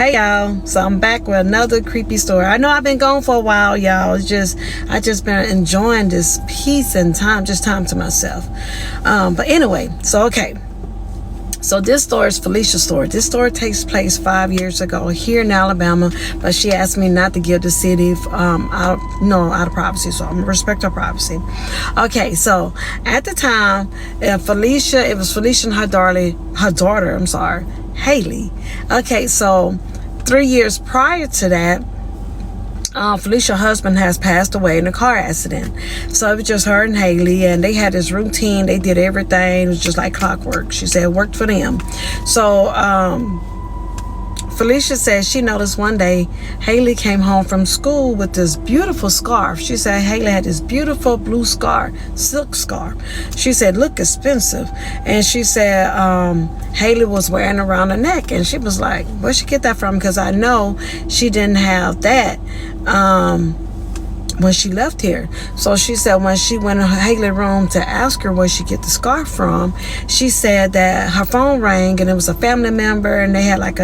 Hey y'all, so I'm back with another creepy story. I know I've been gone for a while, y'all. I just been enjoying this peace and time to myself. But anyway, so this story is Felicia's story. This story takes place 5 years ago here in Alabama, but she asked me not to give the city out of privacy, so I'm gonna respect her privacy. Okay, so at the time, it was Felicia and her daughter, Haley. Okay, so 3 years prior to that, Felicia's husband has passed away in a car accident. So it was just her and Haley, and they had this routine. They did everything. It was just like clockwork. She said it worked for them. So Felicia said she noticed one day Haley came home from school with this beautiful scarf. She said Haley had this beautiful blue silk scarf. She said, look expensive. And she said Haley was wearing it around her neck. And she was like, where'd she get that from? Because I know she didn't have that when she left here. So she said when she went in Haley's room to ask her where she get the scarf from, she said that her phone rang and it was a family member and they had like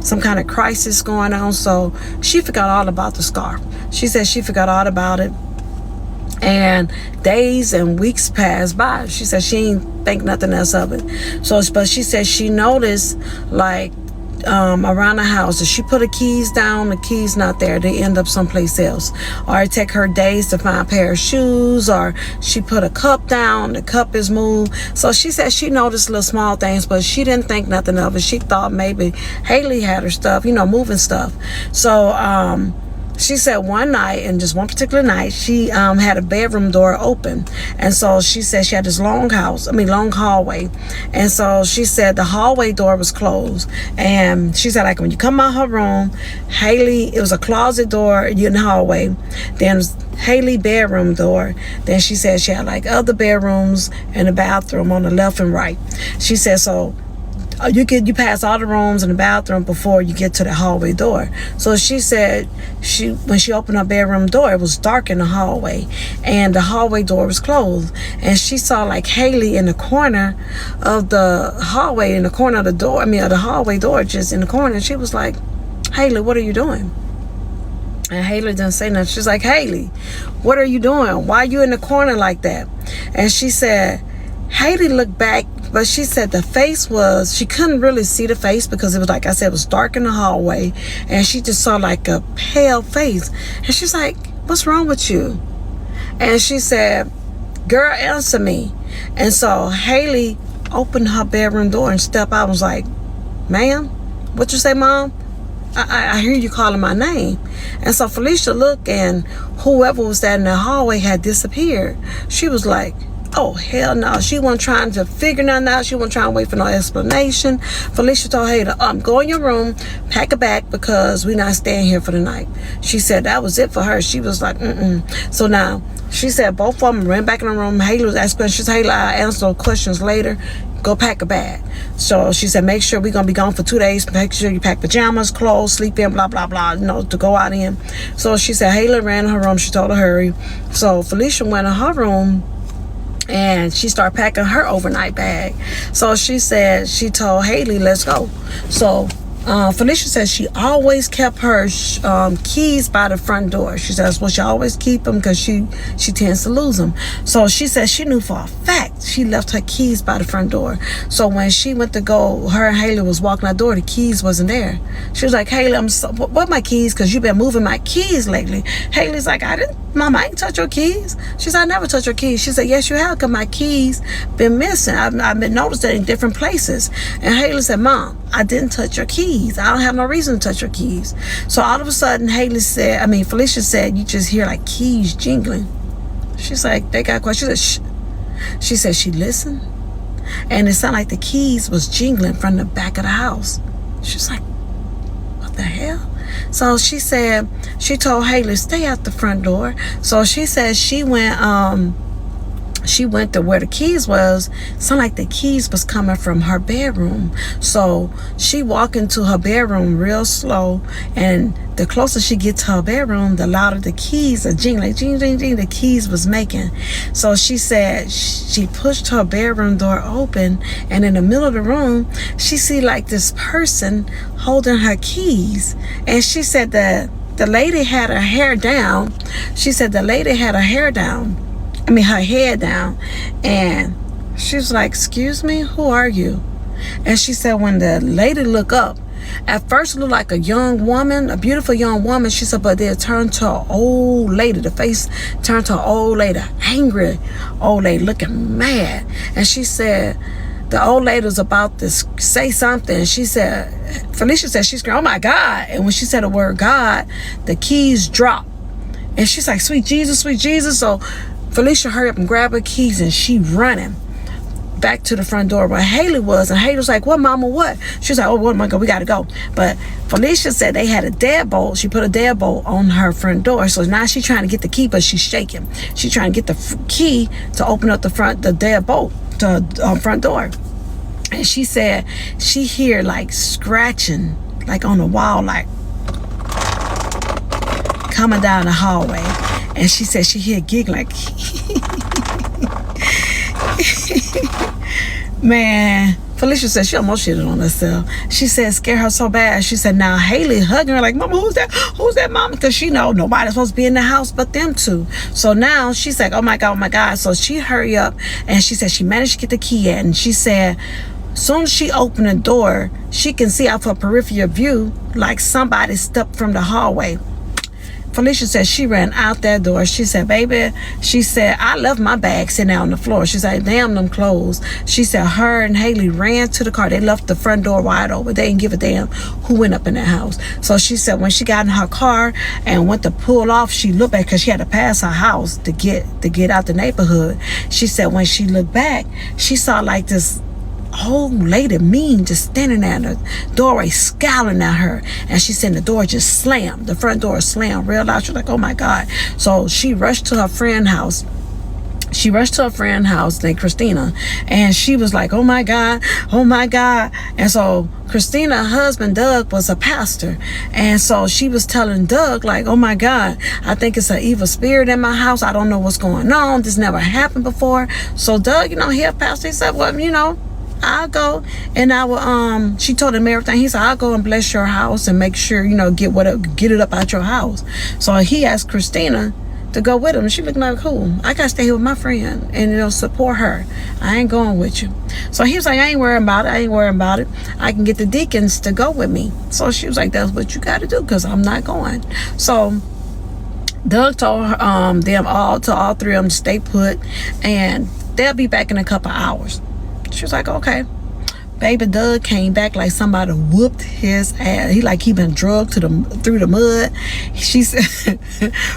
some kind of crisis going on. So she forgot all about the scarf. She said she forgot all about it. And days and weeks passed by. She said she didn't think nothing else of it. So, but she said she noticed like around the house that she put her keys down, the keys not there, they end up someplace else. Or it take her days to find a pair of shoes, or she put a cup down, the cup is moved. So she said she noticed little small things, but she didn't think nothing of it. She thought maybe Haley had her stuff, moving stuff. So she said one night, and just one particular night, she had a bedroom door open. And so she said she had this long hallway. And so she said the hallway door was closed. And she said, like, when you come out her room, Haley, it was a closet door in the hallway. Then it was Haley bedroom door. Then she said she had like other bedrooms and a bathroom on the left and right. She said, so you pass all the rooms and the bathroom before you get to the hallway door. So she said when she opened her bedroom door, it was dark in the hallway and the hallway door was closed. And she saw like Haley in the corner of the hallway, in the corner of the door, of the hallway door, just in the corner. And she was like, Haley, what are you doing? And Haley didn't say nothing. She's like, Haley, what are you doing? Why are you in the corner like that? And she said, Haley looked back, but she said the face she couldn't really see the face because it was, like I said, it was dark in the hallway, and she just saw like a pale face. And she's like, what's wrong with you? And she said, girl, answer me. And so Haley opened her bedroom door and stepped out and was like, ma'am, what you say, Mom? I hear you calling my name. And so Felicia looked, and whoever was that in the hallway had disappeared. She was like, oh, hell no. She wasn't trying to figure nothing out. She wasn't trying to wait for no explanation. Felicia told her to go in your room, pack a bag, because we're not staying here for the night. She said that was it for her. She was like, So now, she said both of them ran back in the room. Haley was asking questions. Haley, I'll answer those questions later. Go pack a bag. So she said, make sure we're going to be gone for 2 days. Make sure you pack pajamas, clothes, sleep in, blah, blah, blah, to go out in. So she said Haley ran in her room. She told her hurry. So Felicia went in her room, and she started packing her overnight bag. So she said, she told Haley, let's go. So Felicia says she always kept her keys by the front door. She says, well, she always keep them because she tends to lose them. So she said she knew for a fact she left her keys by the front door. So when she went to go, her and Haley was walking out the door, the keys wasn't there. She was like, Haley, what my keys? Because you've been moving my keys lately. Haley's like, Mama, I ain't touch your keys. She said, I never touch your keys. She said, yes, you have, because my keys been missing. I've been noticing in different places. And Haley said, Mom, I didn't touch your keys. I don't have no reason to touch your keys. So all of a sudden, Felicia said, you just hear like keys jingling. She's like, they got questions. She said, shh. She said she listened, and it sounded like the keys was jingling from the back of the house. She's like, what the hell? So she said, she told Haley, stay out the front door. So she said she went she went to where the keys was. Sounded like the keys was coming from her bedroom. So she walked into her bedroom real slow, and the closer she get to her bedroom, the louder the keys, a jing, like jing, jing, jing, the keys was making. So she said she pushed her bedroom door open, and in the middle of the room, she see like this person holding her keys. And she said that the lady had her hair down. She said the lady had her hair down. Her head down. And she was like, excuse me, who are you? And she said when the lady looked up, at first it looked like a young woman, a beautiful young woman. She said, but then it turned to an old lady. The face turned to an old lady, angry old lady, looking mad. And she said the old lady was about to say something. She said, Felicia said, she screamed, oh my God. And when she said the word God, the keys dropped. And she's like, sweet Jesus, sweet Jesus. So Felicia hurried up and grabbed her keys, and she running back to the front door where Haley was. And Haley was like, what, mama, what? She was like, oh, what am I going? We got to go. But Felicia said they had a deadbolt. She put a deadbolt on her front door. So now she's trying to get the key, but she's shaking. She's trying to get the key to open up the deadbolt to front door. And she said she hear like scratching, like on the wall, like coming down the hallway. And she said she hear giggling like, man. Felicia said she almost shitted on herself. She said scare her so bad. She said now Haley hugging her like, mama, who's that? Who's that, mama? Because she know nobody's supposed to be in the house but them two. So now she's like, oh my God, oh my God. So she hurry up, and she said she managed to get the key in. And she said soon as she opened the door, she can see out her peripheral view like somebody stepped from the hallway. Felicia said she ran out that door. She said, baby, she said, I left my bag sitting out on the floor. She said, damn them clothes. She said her and Haley ran to the car. They left the front door wide open. They didn't give a damn who went up in that house. So she said when she got in her car and went to pull off, she looked back because she had to pass her house to get out the neighborhood. She said when she looked back, she saw like this old lady mean just standing there in the doorway scowling at her. And she said the door just slammed, the front door slammed real loud. She was like, oh my God. So she rushed to her friend's house. Named Christina, and she was like, oh my God, oh my God. And so Christina's husband Doug was a pastor, and so she was telling Doug like, oh my God, I think it's an evil spirit in my house. I don't know what's going on. This never happened before. So Doug, he a pastor. He said, well, I'll go and I will, she told him everything. He said, I'll go and bless your house and make sure, get it up out your house. So he asked Christina to go with him. She looked like, cool, I gotta stay here with my friend and support her. I ain't going with you. So he was like, I ain't worrying about it. I can get the deacons to go with me. So she was like, that's what you gotta do, because I'm not going. So Doug told them all three of them to stay put, and they'll be back in a couple hours. She was like, okay. Baby Doug came back like somebody whooped his ass. He been drugged through the mud. She said,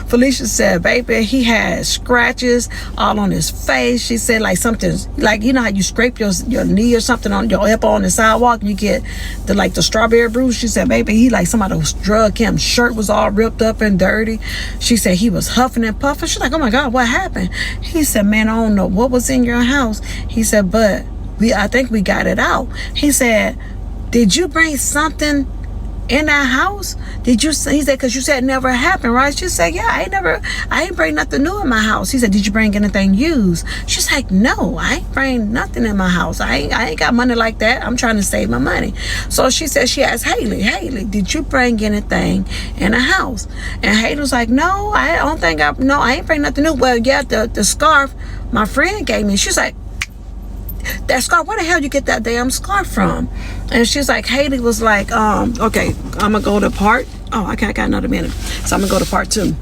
Felicia said, baby, he had scratches all on his face. She said like something, like how you scrape your knee or something on your elbow on the sidewalk and you get the strawberry bruise. She said, baby, he like somebody was drugged him. Shirt was all ripped up and dirty. She said he was huffing and puffing. She's like, oh my God, what happened? He said, man, I don't know what was in your house. He said, but I think we got it out. He said, did you bring something in that house? He said, because you said it never happened, right? She said, yeah, I ain't bring nothing new in my house. He said, did you bring anything used? She's like, no, I ain't bring nothing in my house. I ain't got money like that. I'm trying to save my money. So she said, she asked Haley, did you bring anything in the house? And Haley was like, no, I ain't bring nothing new. Well, yeah, the scarf my friend gave me. She's like, that scarf, where the hell you get that damn scarf from? And she's like, Haley was like, okay, I'm gonna go to part, I got another minute, so I'm gonna go to part 2.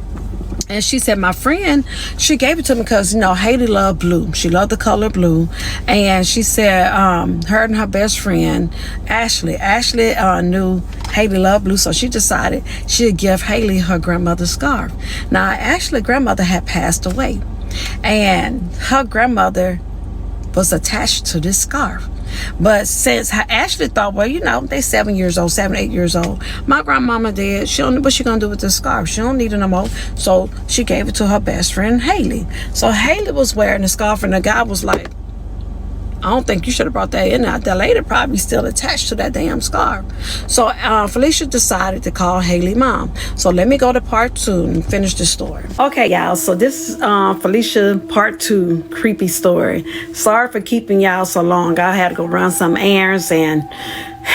And she said my friend, she gave it to me because Haley loved blue. She loved the color blue. And she said her and her best friend Ashley knew Haley loved blue, so she decided she'd give Haley her grandmother's scarf. Now Ashley's grandmother had passed away, and her grandmother was attached to this scarf. But since Ashley thought, well, they 7 years old, 7, 8 years old. My grandmama did. She don't. What she gonna do with this scarf? She don't need it no more. So she gave it to her best friend Haley. So Haley was wearing the scarf, and the guy was like, I don't think you should have brought that in there. That lady probably still attached to that damn scarf. So Felicia decided to call Haley mom. So let me go to part 2 and finish the story. Okay, y'all. So this is Felicia part 2 creepy story. Sorry for keeping y'all so long. I had to go run some errands and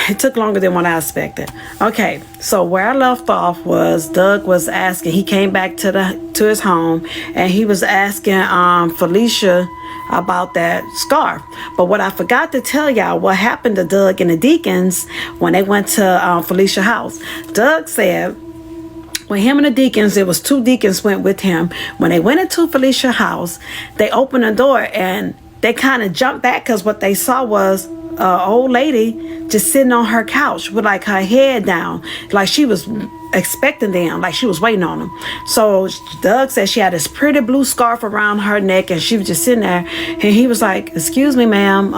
it took longer than what I expected. Okay, so where I left off was Doug was asking. He came back to his home and he was asking Felicia about that scarf. But what I forgot to tell y'all, what happened to Doug and the deacons when they went to Felicia's house. Doug said, when him and the deacons, it was 2 deacons went with him. When they went into Felicia's house, they opened the door and they kind of jumped back because what they saw was an old lady just sitting on her couch with like her head down, like she was expecting them, like she was waiting on them. So Doug said she had this pretty blue scarf around her neck and she was just sitting there, and he was like, excuse me, ma'am,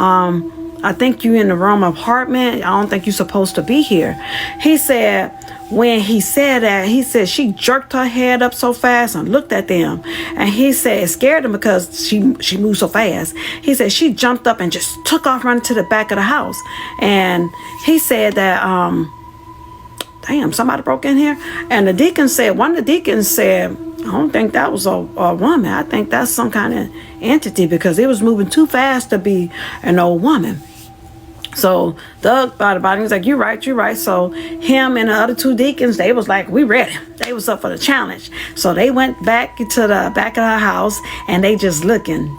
I think you in the wrong apartment. I don't think you're supposed to be here. He said, when he said that, he said she jerked her head up so fast and looked at them. And he said it scared him because she moved so fast. He said she jumped up and just took off running to the back of the house. And he said that, damn, somebody broke in here. And the deacon said, one of the deacons said, I don't think that was a woman. I think that's some kind of entity because it was moving too fast to be an old woman. So Doug thought about it. He was like, you're right. So him and the other 2 deacons, they was like, we ready. They was up for the challenge. So they went back to the back of her house and they just looking.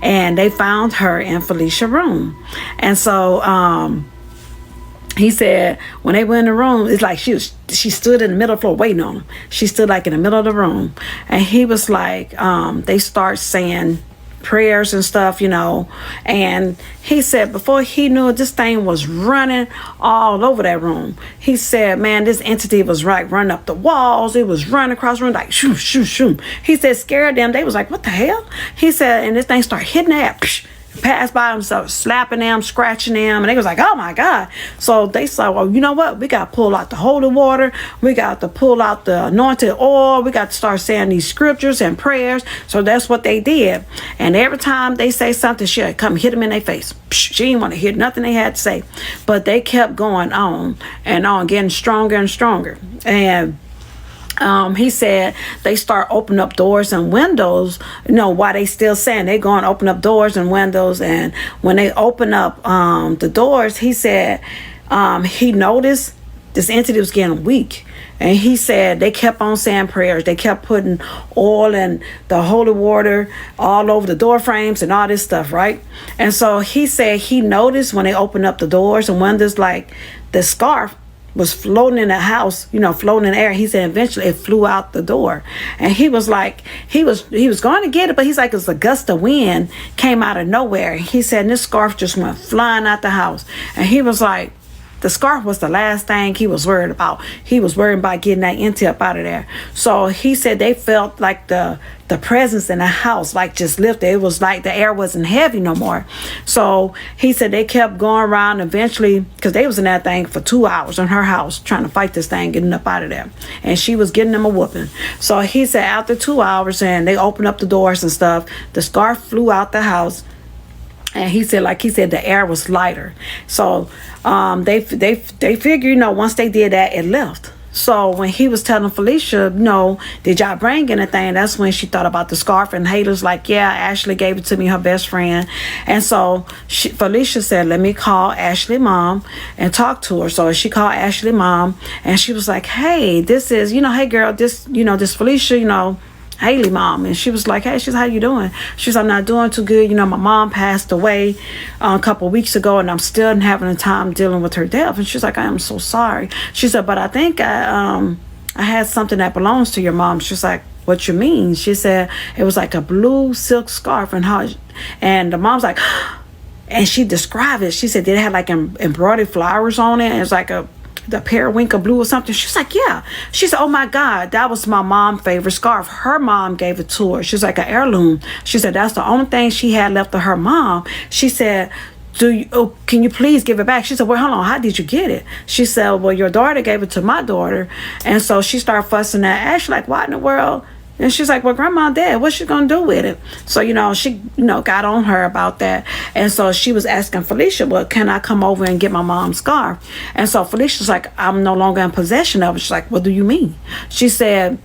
And they found her in Felicia's room. And so he said when they went in the room, it's like she stood in the middle of the floor waiting on him. She stood like in the middle of the room. And he was like, they start saying prayers and stuff, and he said before he knew it, this thing was running all over that room. He said, man, this entity was running up the walls. It was running across the room like shoo, shoo, shoo. He said scared them. They was like, what the hell? He said, and this thing started hitting that, passed by them, started slapping them, scratching them, and they was like, oh my God. So they said, well, you know what, we got to pull out the holy water, we got to pull out the anointed oil, we got to start saying these scriptures and prayers. So that's what they did. And every time they say something, she'd come hit them in their face. She didn't want to hear nothing they had to say, but they kept going on and on, getting stronger and stronger. And he said they start opening up doors and windows, while they still saying they going to open up doors and windows. And when they open up the doors, he said he noticed this entity was getting weak. And he said they kept on saying prayers. They kept putting oil and the holy water all over the door frames and all this stuff, right? And so he said he noticed when they opened up the doors and windows, like the scarf was floating in the house, floating in the air. He said eventually it flew out the door. And he was like, he was going to get it, but he's like, it's a gust of wind came out of nowhere. He said, and this scarf just went flying out the house. And he was like, the scarf was the last thing he was worried about. He was worried about getting that entity up out of there. So he said they felt like the presence in the house like just lifted. It was like the air wasn't heavy no more. So he said they kept going around eventually, because they was in that thing for 2 hours in her house trying to fight this thing, getting up out of there. And she was getting them a whooping. So he said after 2 hours and they opened up the doors and stuff, the scarf flew out the house. And he said, the air was lighter. So they figured, once they did that, it left. So when he was telling Felicia, did y'all bring anything? That's when she thought about the scarf. And Haley's like, yeah, Ashley gave it to me, her best friend. And so Felicia said, let me call Ashley mom and talk to her. So she called Ashley mom and she was like, hey, this is, hey girl, this Felicia, Haley mom. And she was like, hey, how you doing? She's, I'm not doing too good. My mom passed away a couple of weeks ago and I'm still having a time dealing with her death. And she's like, I am so sorry. She said, but I think I had something that belongs to your mom. She's like, what you mean? She said, it was like a blue silk scarf and the mom's like, and she described it. She said, did it have like embroidered flowers on it? And it's like the periwinkle blue or something. She's like, yeah. She said, oh my God, that was my mom's favorite scarf. Her mom gave it to her. She's like an heirloom. She said that's the only thing she had left of her mom. She said can you please give it back? She said, well, hold on, how did you get it? She said, well, your daughter gave it to my daughter. And so she started fussing at Ashley, like, what in the world? And she's like, well, grandma dead, what's she gonna do with it? So, she, got on her about that. And so she was asking Felicia, well, can I come over and get my mom's scarf? And so Felicia's like, I'm no longer in possession of it. She's like, what do you mean? She said,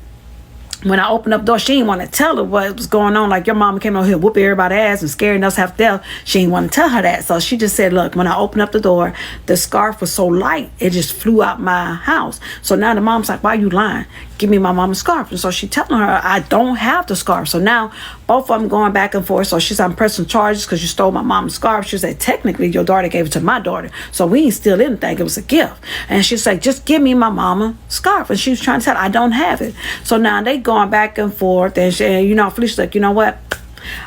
when I opened up the door, she didn't want to tell her what was going on. Like, your mama came over here whooping everybody's ass and scaring us half to death. She didn't want to tell her that. So she just said, look, when I opened up the door, the scarf was so light, it just flew out my house. So now the mom's like, why are you lying? Give me my mama's scarf. And so she telling her, I don't have the scarf. So now both of them going back and forth. So she's, I'm pressing charges because you stole my mama's scarf. She said, technically, your daughter gave it to my daughter. So we ain't steal anything. It was a gift. And she's like, just give me my mama's scarf. And she was trying to tell her, I don't have it. So now they going back and forth. And Felicia's like, you know what?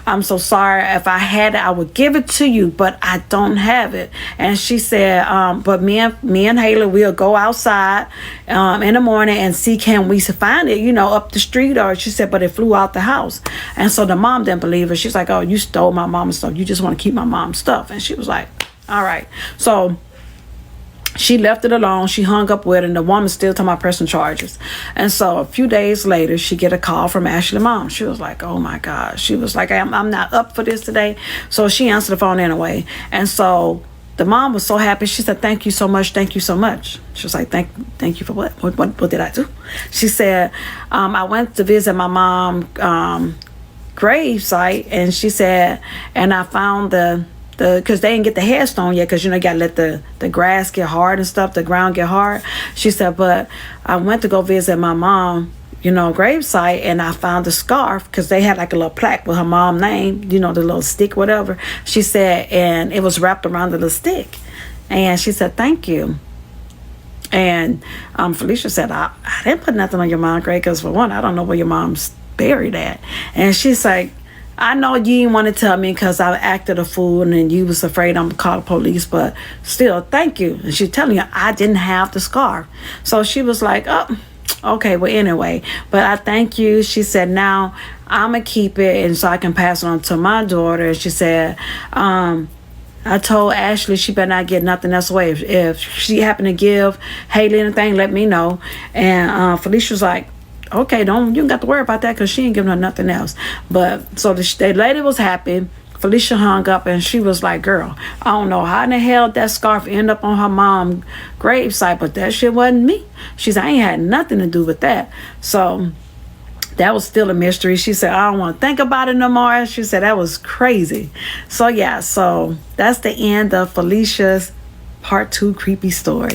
I'm so sorry. If I had it, I would give it to you, but I don't have it. And she said, but me and Haley will go outside in the morning and see, can we find it, up the street? Or she said, but it flew out the house. And so the mom didn't believe her. She's like, oh, you stole my mom's stuff. You just want to keep my mom's stuff. And she was like, all right. So she left it alone. She hung up with it, and the woman still talking about pressing charges. And so a few days later, she get a call from Ashley's mom. She was like, oh my God. She was like, I'm not up for this today. So she answered the phone anyway. And so the mom was so happy. She said, thank you so much. Thank you so much. She was like, thank you for what? What did I do? She said, I went to visit my mom grave site, and she said, and I found because they didn't get the headstone yet, because you gotta let the grass get hard and stuff, the ground get hard. She said, but I went to go visit my mom, grave site, and I found the scarf, because they had like a little plaque with her mom's name, the little stick, whatever. She said, and it was wrapped around the little stick. And she said, thank you. And Felicia said, I didn't put nothing on your mom's grave, because for one, I don't know where your mom's buried at. And she's like, I know you didn't want to tell me because I acted a fool and you was afraid I'm going to call the police, but still, thank you. And she's telling you, I didn't have the scarf. So she was like, oh, okay, well, anyway, but I thank you. She said, now I'm going to keep it, and so I can pass it on to my daughter. And she said, I told Ashley she better not get nothing else away. If she happened to give Haley anything, let me know. And Felicia was like, okay, you don't got to worry about that, because she ain't giving her nothing else. But so the lady was happy. Felicia hung up, and she was like, girl, I don't know how in the hell that scarf ended up on her mom's gravesite, but that shit wasn't me. She said, I ain't had nothing to do with that. So that was still a mystery. She said, I don't want to think about it no more. She said, that was crazy. So yeah, so that's the end of Felicia's part 2 creepy story.